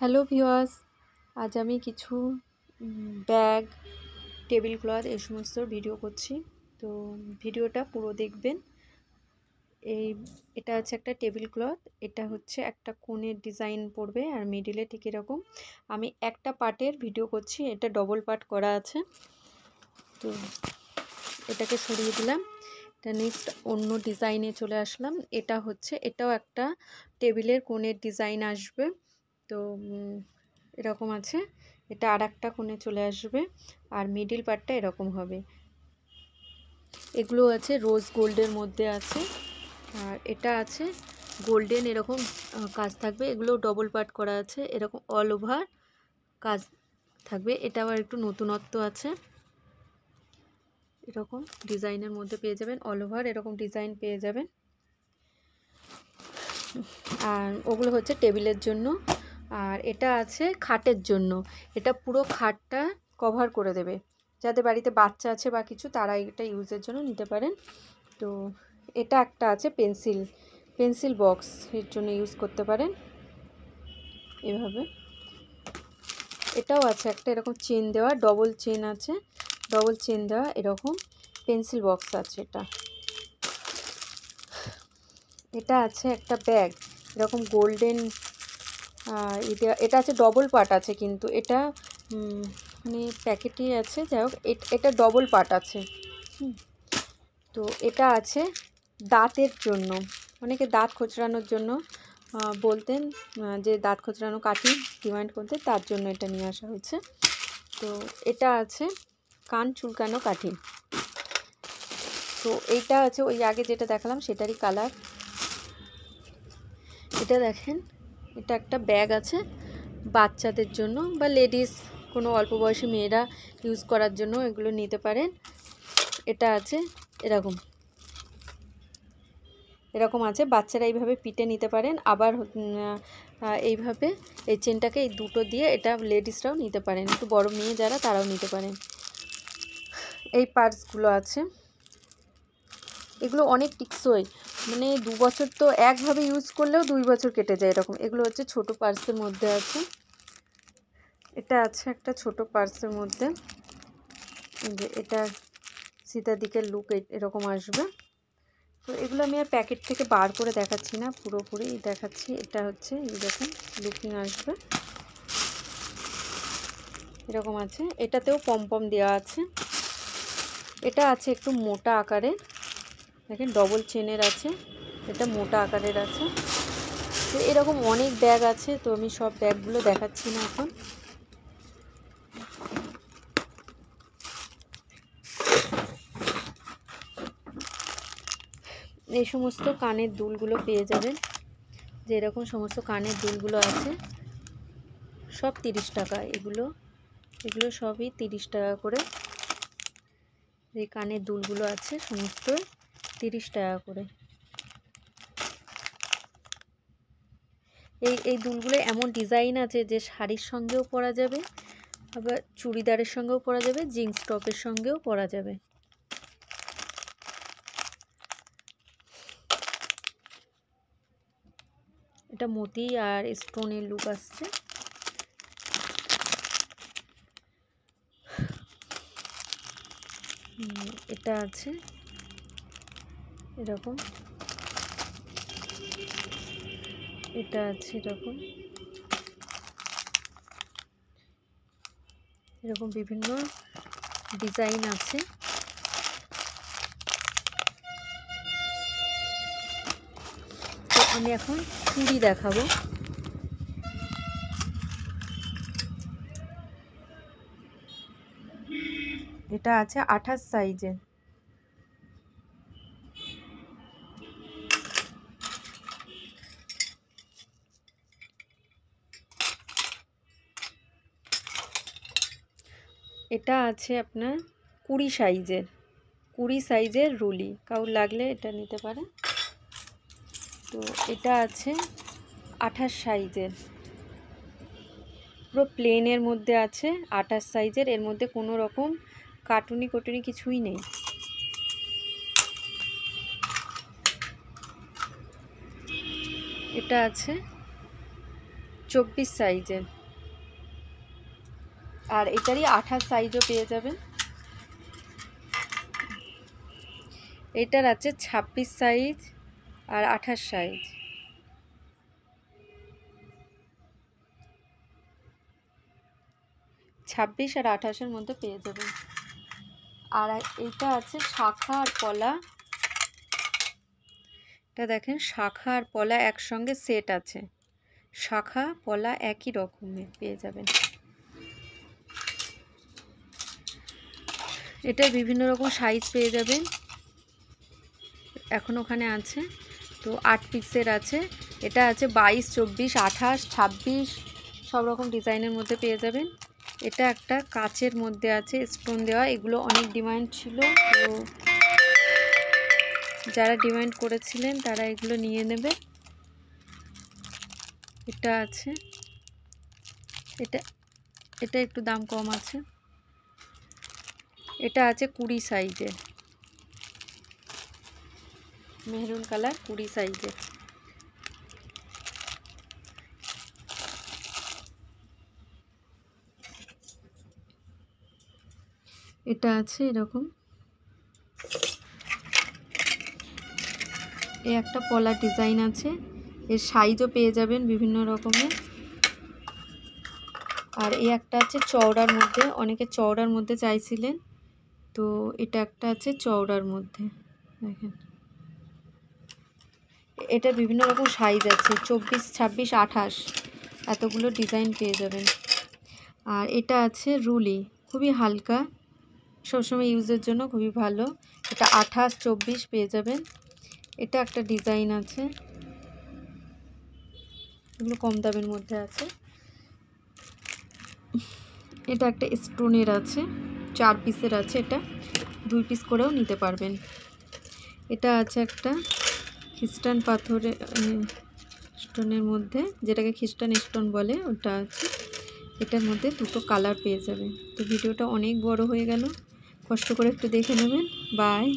Hello viewers, আজ আমি কিছু ব্যাগ, টেবিল ক্লথ এই সমস্ত ভিডিও করছি। তো ভিডিওটা পুরো দেখবেন। এটা হচ্ছে একটা টেবিল ক্লথ। এটা হচ্ছে একটা কোণের ডিজাইন পড়বে আর মিডিলে ঠিক এরকম। আমি একটা পার্টের ভিডিও করছি, এটা ডবল পার্ট করা আছে। তো এটাকে সরিয়ে দিলাম। এটা নেক্সট অন্য ডিজাইনে চলে আসলাম। এটাও একটা টেবিলের কোণের ডিজাইন আসবে। তো এরকম আছে। এটা আর একটা কোণে চলে আসবে আর মিডিল পার্টটা এরকম হবে। এগুলো আছে রোজ গোল্ডের মধ্যে আছে আর এটা আছে গোল্ডেন, এরকম কাজ থাকবে। এগুলো ডবল পার্ট করা আছে, এরকম অল ওভার কাজ থাকবে। এটা আবার একটু নতুনত্ব আছে। এরকম ডিজাইনের মধ্যে পেয়ে যাবেন, অল ওভার এরকম ডিজাইন পেয়ে যাবেন। আর ওগুলো হচ্ছে টেবিলের জন্য। আর এটা আছে খাটের জন্য। এটা পুরো খাটটা কভার করে দেবে। যাদের বাড়িতে বাচ্চা আছে বা কিছু, তারা এটা ইউজের জন্য নিতে পারেন। তো এটা একটা আছে পেন্সিল বক্স এর জন্য ইউজ করতে পারেন এভাবে। এটাও আছে একটা এরকম চেন দেওয়া, ডবল চেন দেওয়া এরকম পেন্সিল বক্স আছে। এটা আছে একটা ব্যাগ এরকম গোল্ডেন। এটা আছে ডবল পার্ট আছে, কিন্তু এটা মানে প্যাকেটই আছে। যাই হোক, এটা ডবল পার্ট আছে। তো এটা আছে দাঁতের জন্য। অনেকে দাঁত খোঁচড়ানোর জন্য বলতেন, যে দাঁত খোঁচড়ানো কাঠি ডিমান্ড করতেন, তার জন্য এটা নিয়ে আসা হয়েছে। তো এটা আছে কান চুলকানো কাঠি। তো এইটা আছে ওই আগে যেটা দেখালাম সেটারই কালার। এটা দেখেন, এটা একটা ব্যাগ আছে বাচ্চাদের জন্য বা লেডিস, কোনো অল্প বয়সী মেয়েরা ইউজ করার জন্য এগুলো নিতে পারেন। এটা আছে এরকম আছে, বাচ্চারা এইভাবে পিটে নিতে পারেন। আবার এইভাবে এই চেনটাকে এই দুটো দিয়ে এটা লেডিসরাও নিতে পারেন, একটু বড় মেয়ে যারা তারাও নিতে পারেন। এই পার্টসগুলো আছে, এগুলো অনেক টিকসই, মানে 2 বছর তো একভাবে ইউজ করলেও 2 বছর কেটে যায় এরকম। এগুলো হচ্ছে ছোট পার্সের মধ্যে আছে। এটা আছে একটা ছোট পার্সের মধ্যে, যে এটা সিধা দিকের লুক এরকম আসবে। তো এগুলো আমি আর প্যাকেট থেকে বার করে দেখাচ্ছি না, পুরোপুরি দেখাচ্ছি। এটা হচ্ছে এরকম লুকিং আসবে, এরকম আছে। এটাতেও পম দেওয়া আছে। এটা আছে একটু মোটা আকারের, দেখেন ডবল চেনের আছে, এটা মোটা আকারের আছে। তো এরকম অনেক ব্যাগ আছে, তো আমি সব ব্যাগগুলো দেখাচ্ছি না এখন। এই সমস্ত কানের দুলগুলো পেয়ে যাবেন, যে এরকম সমস্ত কানের দুলগুলো আছে, সব 30 টাকা। এগুলো সবই 30 টাকা করে। এই কানের দুলগুলো আছে সমস্ত 30 টাকা করে। এই দুলগুলো এমন ডিজাইন আছে যে শাড়ির সঙ্গেও পরা যাবে, আবার চুড়িদারের সঙ্গেও পরা যাবে, জিন্স টপের সঙ্গেও পরা যাবে। এটা মতি আর স্টোনের লুক আসছে। এটা আছে এরকম, এটা আছে এরকম বিভিন্ন ডিজাইন আছে। তো আমি এখন চুড়ি দেখাবো। এটা আছে 28 সাইজের। এটা আছে আপনার 20 সাইজের রুলি, কাউর লাগলে এটা নিতে পারে। তো এটা আছে 28 সাইজের, পুরো প্লেনের মধ্যে আছে 28 সাইজের। এর মধ্যে কোনো রকম কাটুনি কিছুই নেই। এটা আছে 24 সাইজের। আর এটারই 28 সাইজও পেয়ে যাবেন। এটার আছে 26 সাইজ আর 28 সাইজ। ছাব্বিশ আর 28-এর মধ্যে পেয়ে যাবেন। আর এটা আছে শাখা আর পলা। এটা দেখেন শাখা আর পলা একসঙ্গে সেট আছে, শাখা পলা একই রকমের পেয়ে যাবেন। এটা বিভিন্ন রকম সাইজ পেয়ে যাবেন, এখন ওখানে আছে। তো 8 পিসের আছে। এটা আছে 22, 24, 28, 26 সব রকম ডিজাইনের মধ্যে পেয়ে যাবেন। এটা একটা কাচের মধ্যে আছে, স্টোন দেওয়া। এগুলো অনেক ডিমান্ড ছিল, তো যারা ডিমান্ড করেছিলেন তারা এগুলো নিয়ে নেবে। এটা আছে, এটা একটু দাম কম আছে। এটা আছে 20 সাইজের, মেহরুন কালার 20 সাইজের। এটা আছে এরকম, এই একটা পলা ডিজাইন আছে, এর সাইজও পেয়ে যাবেন বিভিন্ন রকমের। আর এই একটা আছে চওড়ার মধ্যে, অনেকে চওড়ার মধ্যে চাইছিলেন, তো এটা একটা আছে চওড়ার মধ্যে দেখেন। এটা বিভিন্ন রকম সাইজ আছে, 24, 26, 28 এতগুলো ডিজাইন পেয়ে যাবেন। আর এটা আছে রুলি, খুবই হালকা, সবসময় ইউজের জন্য খুবই ভালো। এটা 28, 24 পেয়ে যাবেন। এটা একটা ডিজাইন আছে, এগুলো কম দামের মধ্যে আছে। এটা একটা স্টোনের আছে, 4 পিসের আছে, এটা 2 পিস করেও নিতে পারবেন। এটা আছে একটা খ্রিস্টান পাথরের স্টোনের মধ্যে, যেটাকে খ্রিস্টান স্টোন বলে, ওটা আছে। এটার মধ্যে দুটো কালার পেয়ে যাবেন। তো ভিডিওটা অনেক বড় হয়ে গেল, কষ্ট করে একটু দেখে নেবেন। বাই।